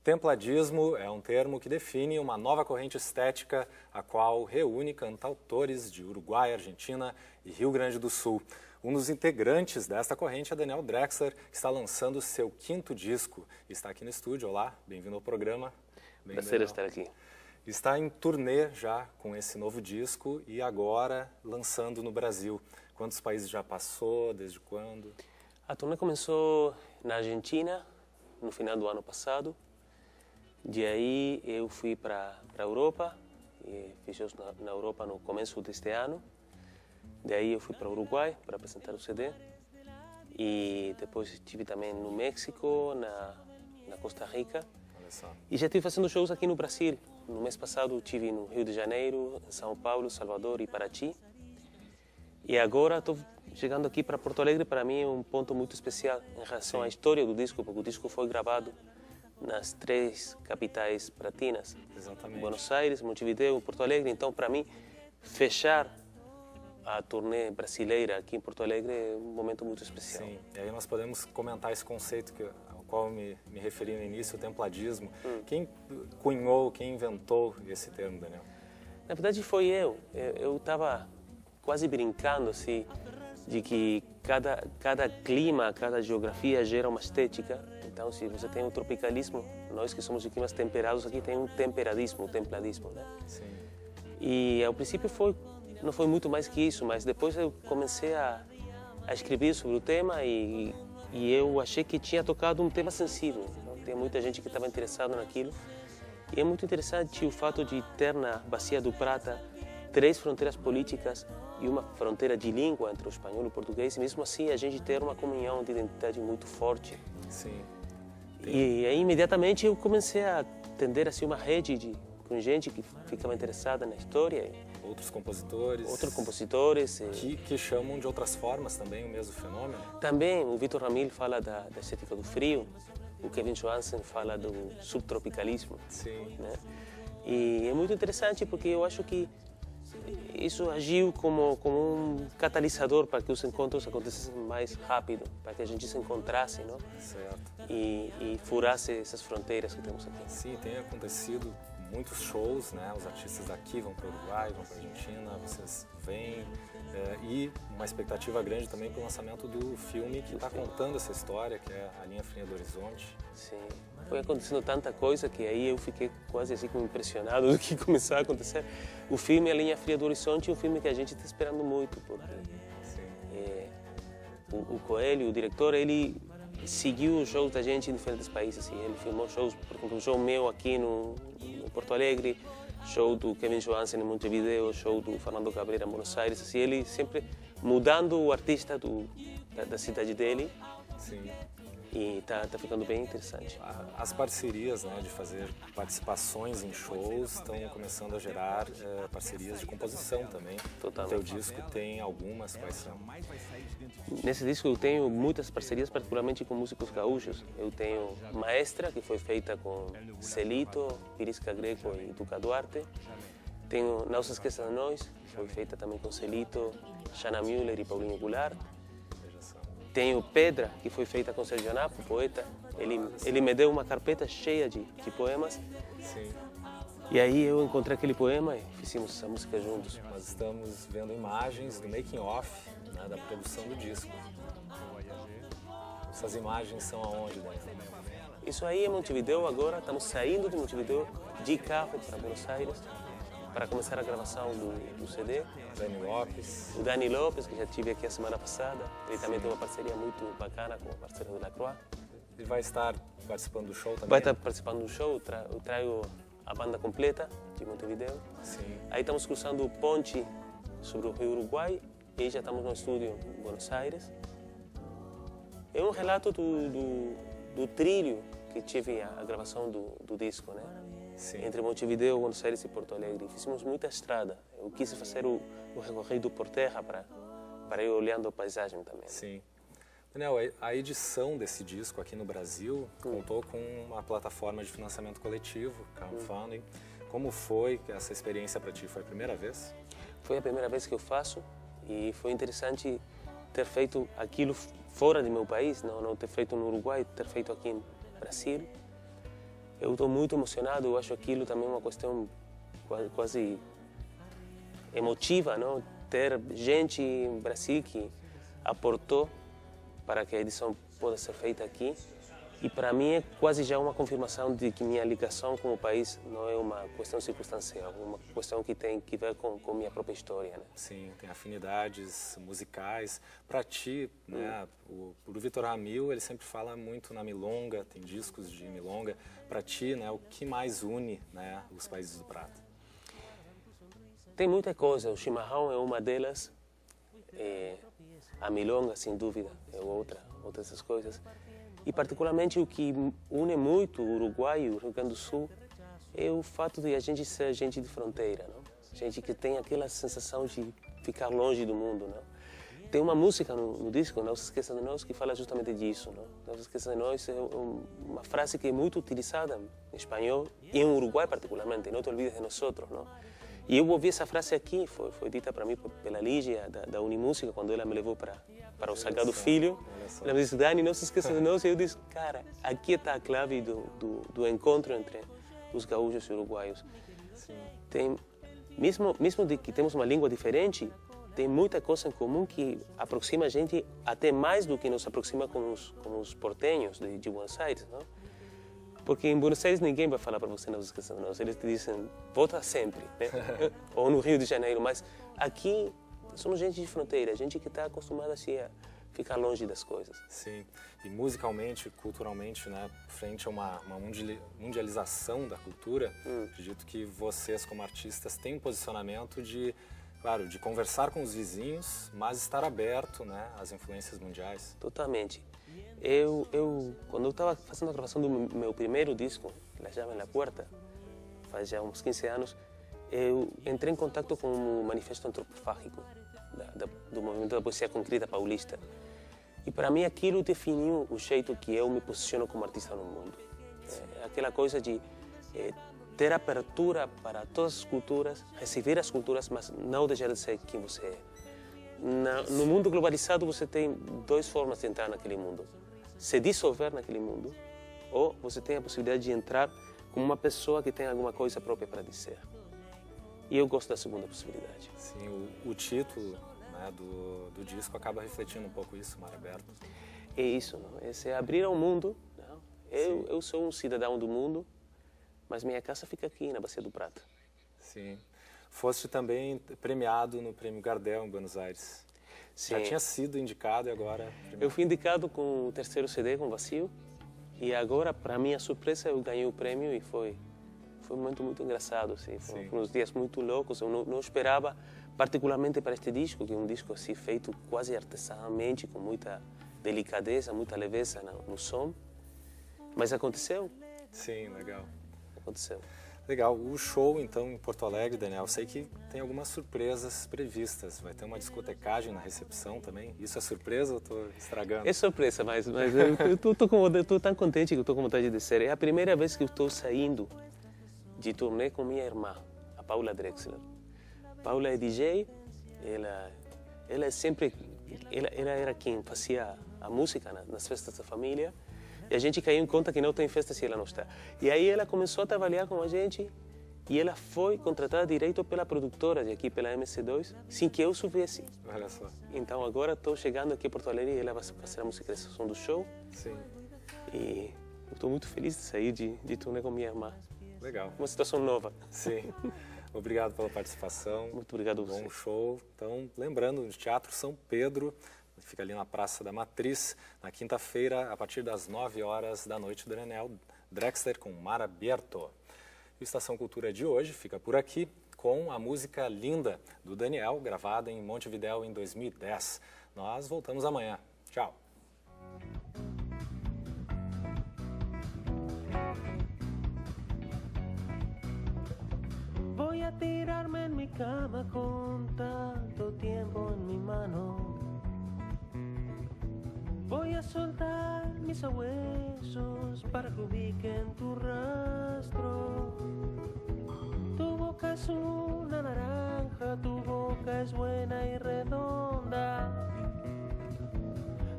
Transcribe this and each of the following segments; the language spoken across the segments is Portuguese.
Templadismo é um termo que define uma nova corrente estética, a qual reúne cantautores de Uruguai, Argentina e Rio Grande do Sul. Um dos integrantes desta corrente é Daniel Drexler, que está lançando seu 5º disco. Está aqui no estúdio. Olá, bem-vindo ao programa. Prazer estar aqui. Está em turnê já com esse novo disco e agora lançando no Brasil. Quantos países já passou? Desde quando? A turnê começou na Argentina, no final do ano passado. De aí eu fui para a Europa, e fiz shows na Europa no começo deste ano. Daí eu fui para o Uruguai para apresentar o CD. E depois estive também no México, na Costa Rica. E já estive fazendo shows aqui no Brasil. No mês passado estive no Rio de Janeiro, em São Paulo, Salvador e Paraty. E agora estou chegando aqui para Porto Alegre. Para mim é um ponto muito especial em relação à história do disco, porque o disco foi gravado nas 3 capitais latinas. Exatamente. Buenos Aires, Montevideo e Porto Alegre. Então, para mim, fechar a turnê brasileira aqui em Porto Alegre é um momento muito especial. Sim, e aí nós podemos comentar esse conceito ao qual eu me referi no início, o templadismo. Quem cunhou, quem inventou esse termo, Daniel? Na verdade, foi eu. Eu estava quase brincando assim, de que cada clima, cada geografia gera uma estética. Então, se você tem o tropicalismo, nós que somos de climas temperados aqui, tem um temperadismo, um templadismo, né? Sim. E ao princípio não foi muito mais que isso, mas depois eu comecei a escrever sobre o tema e eu achei que tinha tocado um tema sensível. Então, tem muita gente que estava interessada naquilo. E é muito interessante o fato de ter na Bacia do Prata 3 fronteiras políticas e uma fronteira de língua entre o espanhol e o português, e mesmo assim a gente ter uma comunhão de identidade muito forte. Sim. E aí imediatamente eu comecei a atender assim uma rede com gente que ficava interessada na história. Outros compositores. Outros compositores. Que chamam de outras formas também o mesmo fenômeno. Também o Vitor Ramil fala da estética do frio, o Kevin Johansen fala do subtropicalismo. Sim. Né? E é muito interessante porque eu acho que isso agiu como um catalisador para que os encontros acontecessem mais rápido, para que a gente se encontrasse, não? Certo. E furasse essas fronteiras que temos aqui. Sim, tem acontecido muitos shows, né? Os artistas daqui vão para o Uruguai, vão para a Argentina, vocês vêm. E uma expectativa grande também para o lançamento do filme que está contando essa história, que é A Linha Fria do Horizonte. Sim, foi acontecendo tanta coisa que aí eu fiquei quase assim como impressionado do que começou a acontecer. O filme A Linha Fria do Horizonte é um filme que a gente está esperando muito, porque o Coelho, o diretor, ele seguiu os shows da gente em diferentes países. Assim. Ele filmou shows, por exemplo, um show meu aqui no Porto Alegre, show do Kevin Johansen em Montevideo, show do Fernando Cabrera em Buenos Aires. Assim, ele sempre mudando o artista da cidade dele. Sim. E tá ficando bem interessante. As parcerias, né, de fazer participações em shows estão começando a gerar parcerias de composição também. Totalmente. O teu disco tem algumas, quais são? Nesse disco eu tenho muitas parcerias, particularmente com músicos gaúchos. Eu tenho Maestra, que foi feita com Celito, Pirisca Greco e Duca Duarte. Tenho Não Se Esqueça de Nós, que foi feita também com Celito, Xana Müller e Paulinho Goulart. Tenho Pedra, que foi feita com Sergio Anapo, poeta. Ele me deu uma carpeta cheia de poemas. Sim. E aí eu encontrei aquele poema e fizemos essa música juntos. Nós estamos vendo imagens do making of, né, da produção do disco. Essas imagens são aonde, Daniel? Isso aí é Montevideo agora. Estamos saindo de Montevideo de carro para Buenos Aires para começar a gravação do CD. Dani Lopes. O Dani Lopes, que já tive aqui a semana passada, ele também tem uma parceria muito bacana com o parceiro de Lacroix. Ele vai estar participando do show também? Vai estar participando do show, eu trago a banda completa de Montevideo. Sim. Aí estamos cruzando o ponte sobre o Rio Uruguai e já estamos no estúdio em Buenos Aires. É um relato do trilho que tive a gravação do disco, né? Sim. Entre Montevideo, Buenos Aires e Porto Alegre. Fizemos muita estrada. Eu quis fazer o recorrido por terra para ir olhando a paisagem também. Sim. Daniel, a edição desse disco aqui no Brasil contou com uma plataforma de financiamento coletivo, crowdfunding. Como foi essa experiência para ti? Foi a primeira vez? Foi a primeira vez que eu faço e foi interessante ter feito aquilo fora do meu país, não ter feito no Uruguai, ter feito aqui no Brasil. Eu estou muito emocionado, eu acho aquilo também uma questão quase emotiva, não? Ter gente em Brasil que aportou para que a edição possa ser feita aqui. E para mim é quase já uma confirmação de que minha ligação com o país não é uma questão circunstancial, é uma questão que tem que ver com minha própria história, né? Sim, tem afinidades musicais. Para ti, né, o Vítor Ramil, ele sempre fala muito na milonga, tem discos de milonga. Para ti, né, o que mais une, né, os países do Prata? Tem muita coisa, o chimarrão é uma delas, a milonga, sem dúvida, é outra dessas coisas. E particularmente o que une muito o Uruguai e o Rio Grande do Sul é o fato de a gente ser gente de fronteira, não? Gente que tem aquela sensação de ficar longe do mundo, não? Tem uma música no disco, Não Se Esqueça de Nós, que fala justamente disso, não? Não Se Esqueça de Nós é uma frase que é muito utilizada em espanhol e em Uruguai particularmente, não te olvides de nosotros, não? E eu ouvi essa frase aqui, foi dita para mim pela Lígia, da Unimúsica, quando ela me levou para o Sagrado Filho. Ela me disse, Dani, não se esqueça de nós. E eu disse, cara, aqui está a clave do encontro entre os gaúchos e uruguaios. Tem, mesmo de que temos uma língua diferente, tem muita coisa em comum que aproxima a gente até mais do que nos aproxima com os porteños de Buenos Aires, não? Porque em Buenos Aires ninguém vai falar para você não se esqueça de nós. Eles te dizem, volta sempre, né? Ou no Rio de Janeiro. Mas aqui somos gente de fronteira, gente que está acostumada assim, a ficar longe das coisas. Sim, e musicalmente, culturalmente, né, frente a uma mundialização da cultura, acredito que vocês como artistas têm um posicionamento de, claro, de conversar com os vizinhos, mas estar aberto, né, às influências mundiais. Totalmente. Quando eu estava fazendo a gravação do meu primeiro disco, La Llave en la Puerta, faz já uns 15 anos, eu entrei em contato com o Manifesto Antropofágico do movimento da poesia concreta paulista. E para mim aquilo definiu o jeito que eu me posiciono como artista no mundo. É aquela coisa de ter abertura para todas as culturas, receber as culturas, mas não deixar de ser quem você é. No mundo globalizado você tem duas formas de entrar naquele mundo. Se dissolver naquele mundo, ou você tem a possibilidade de entrar como uma pessoa que tem alguma coisa própria para dizer. E eu gosto da segunda possibilidade. Sim, o título, né, do disco acaba refletindo um pouco isso, Mar Aberto. É isso, não? É abrir ao mundo. Não? Eu sou um cidadão do mundo, mas minha casa fica aqui na Bacia do Prata. Sim. Foste também premiado no Prêmio Gardel em Buenos Aires. Sim. Já tinha sido indicado e agora... premiado. Eu fui indicado com o terceiro CD, com Vazio, e agora, para minha surpresa, eu ganhei o prêmio e foi um momento muito engraçado. Assim. Foram uns dias muito loucos, eu não esperava, particularmente para este disco, que é um disco assim, feito quase artesanalmente, com muita delicadeza, muita leveza no som, mas aconteceu. Sim, legal. Aconteceu. Legal. O show, então, em Porto Alegre, Daniel, eu sei que tem algumas surpresas previstas. Vai ter uma discotecagem na recepção também. Isso é surpresa ou estou estragando? É surpresa, mas eu estou tão contente que eu estou com vontade de ser. É a primeira vez que eu estou saindo de turnê com minha irmã, a Paula Drexler. Paula é DJ, ela sempre... Ela era quem fazia a música nas festas da família. E a gente caiu em conta que não tem festa se ela não está. E aí ela começou a trabalhar com a gente e ela foi contratada direto pela produtora de aqui, pela MC2, sem que eu soubesse. Olha só. Então agora estou chegando aqui em Porto Alegre e ela vai fazer a musicalização do show. Sim. E estou muito feliz de sair de turnê com minha irmã. Legal. Uma situação nova. Sim. Obrigado pela participação. Muito obrigado a você. Bom show. Então, lembrando, no Teatro São Pedro, fica ali na Praça da Matriz, na quinta-feira, a partir das 9 horas da noite, do Daniel Drexler com Mar Aberto. O Estação Cultura de hoje fica por aqui com a música Linda, do Daniel, gravada em Montevidéu em 2010. Nós voltamos amanhã. Tchau. Voy a tirarme en mi cama con tanto tiempo en mi mano. Voy a soltar mis huesos para que ubiquen tu rastro. Tu boca es una naranja, tu boca es buena y redonda.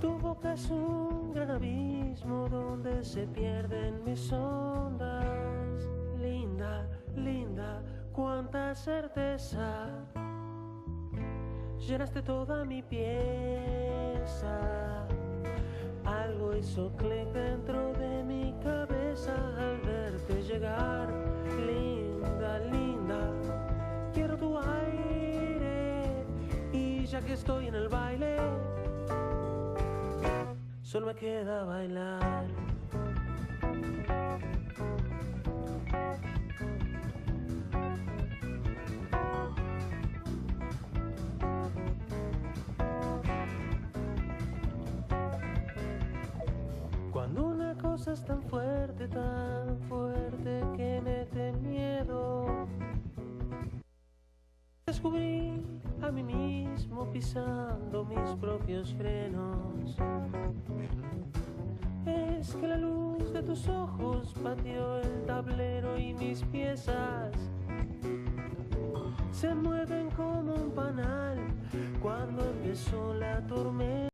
Tu boca es un gran abismo donde se pierden mis ondas. linda, cuánta certeza. Llenaste toda mi pieza. Algo hizo clic dentro de mi cabeza al verte llegar. Linda, linda, quiero tu aire. Y ya que estoy en el baile, solo me queda bailar. Cuando una cosa es tan fuerte que mete miedo, descubrí a mí mismo pisando mis propios frenos. Es que la luz de tus ojos pateó el tablero y mis piezas se mueven como un panal cuando empezó la tormenta.